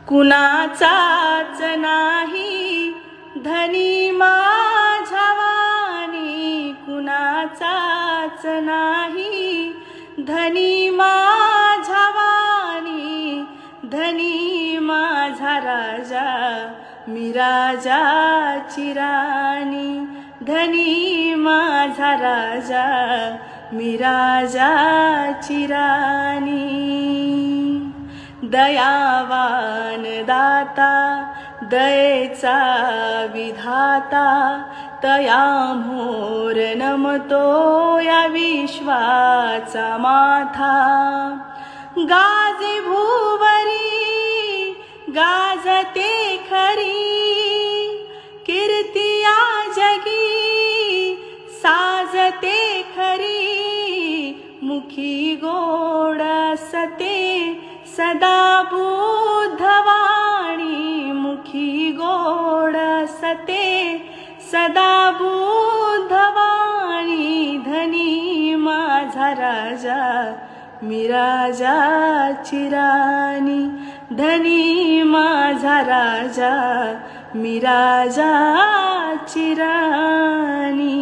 कुणाचाच नाही धनी माझ्या वाणी, कुणाचाच नाही धनी माझ्या वाणी, धनी माझा राजा मी राजाची राणी, धनी माझा राजा मी राजाची राणी. दयावान दाता दयेचा विधाता, तया मोर नमतो या विश्वाचा माथा. गाजे भुवरी गाजते खरी, कीर्ती या जगी साजते खरी. मुखी गोड असते सदा बुद्धवाणी, मुखी गोड असते सदा बुद्धवाणी. धनी माझा राजा मी राजाची राणी, धनी माझा राजा मी राजाची राणी.